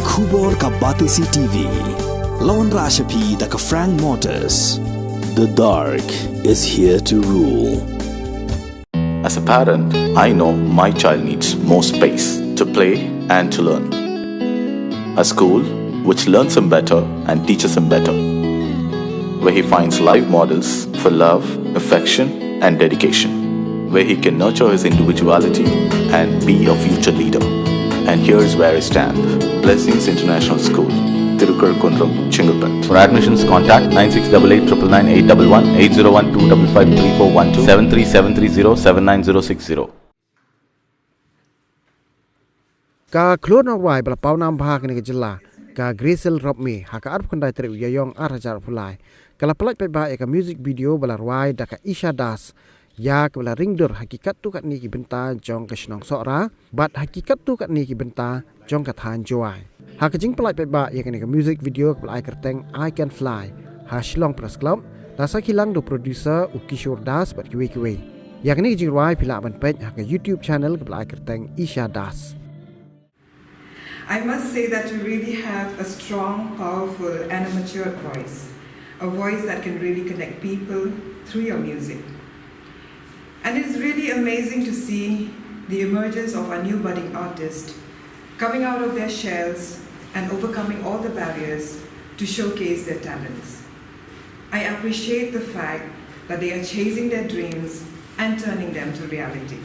Kubor ka Batisi TV. Lawan Rashapi da ka Frank Motors. The dark is here to rule. As a parent, I know my child needs more space to play and to learn. A school which learns him better and teaches him better, where he finds live models for love, affection and dedication, where he can nurture his individuality and be a future leader. And here's where I stand. Blessings International School, Tirukurakkundram, Chingalpet. For admissions, contact 9688999811 8012553412 73730 Ka klon Rwai bala pau nam bhag ni jilla ka Grisel rob mi haka arp kandai tri yayong arajar pulai kala pelaj pe ba ka music video bala Rwai da ka Esha das ya ka bala Ringdur hakikat tu kat ni ki benta jong ka snong sora bat hakikat tu kat ni ki benta jong ka than joai haka jing pelaj pe ba ya ka ni ka music video ka bala kerteng I Can Fly ha Shillong Press Club da sa kilang do producer Ukishore Das bat kiwe ya ka ni jing Rwai pila ban pej haka YouTube channel ka bala kerteng Esha Das. I must say that you really have a strong, powerful and a mature voice. A voice that can really connect people through your music. And it's really amazing to see the emergence of our new budding artists coming out of their shells and overcoming all the barriers to showcase their talents. I appreciate the fact that they are chasing their dreams and turning them to reality.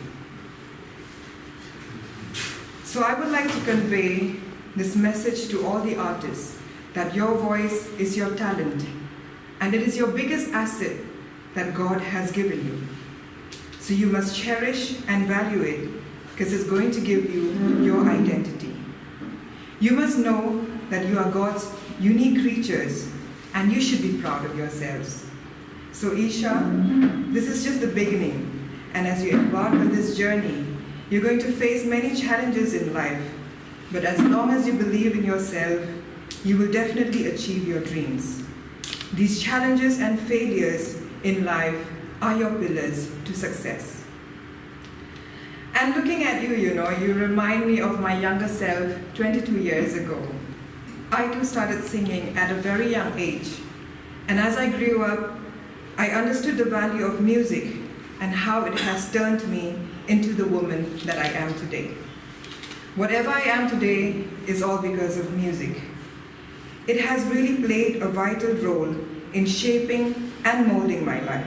So I would like to convey this message to all the artists that your voice is your talent and it is your biggest asset that God has given you. So you must cherish and value it because it's going to give you your identity. You must know that you are God's unique creatures and you should be proud of yourselves. So Esha, this is just the beginning, and as you embark on this journey, you're going to face many challenges in life, but as long as you believe in yourself, you will definitely achieve your dreams. These challenges and failures in life are your pillars to success. And looking at you, you remind me of my younger self 22 years ago. I too started singing at a very young age, and as I grew up, I understood the value of music and how it has turned me into the woman that I am today. Whatever I am today is all because of music. It has really played a vital role in shaping and molding my life.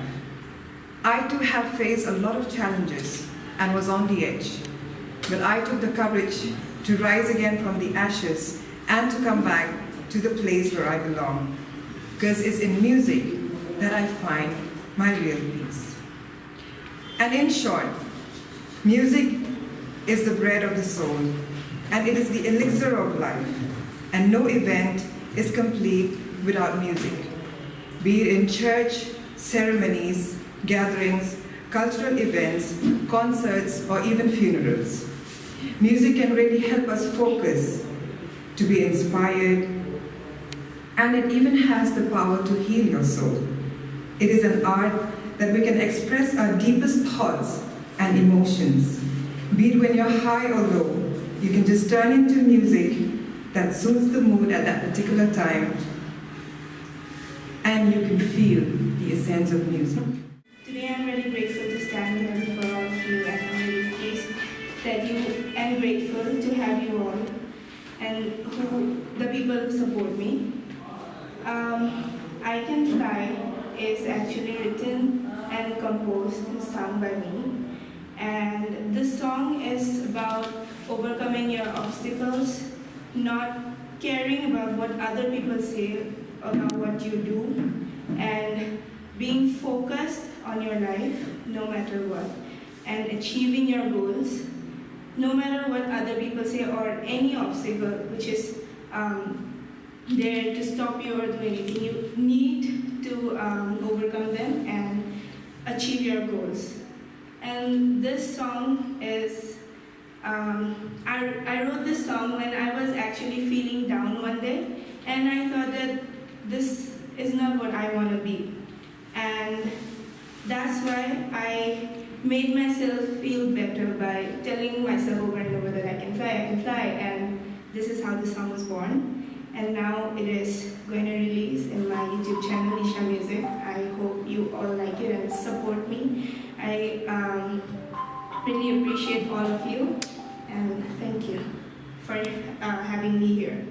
I too have faced a lot of challenges and was on the edge, but I took the courage to rise again from the ashes and to come back to the place where I belong, because it's in music that I find my real peace. And in short, music is the bread of the soul, and it is the elixir of life, and no event is complete without music. Be it in church, ceremonies, gatherings, cultural events, concerts, or even funerals. Music can really help us focus, to be inspired, and it even has the power to heal your soul. It is an art that we can express our deepest thoughts and emotions. Be it when you're high or low, you can just turn into music that suits the mood at that particular time, and you can feel the essence of music. Today I'm very grateful to stand here before all of you, and I'm really pleased that you and grateful to have you all and the people who support me. I Can Fly is actually written and composed and sung by me. And this song is about overcoming your obstacles, not caring about what other people say about what you do, and being focused on your life no matter what, and achieving your goals no matter what other people say or any obstacle which is there to stop you or do anything. You need to overcome them and achieve your goals. And this song is, I wrote this song when I was actually feeling down one day, and I thought that this is not what I want to be. And that's why I made myself feel better by telling myself over and over that I can fly, and this is how the song was born. And now it is going to release in my YouTube channel, Esha Music. I hope you all like it and support me. I really appreciate all of you, and thank you for having me here.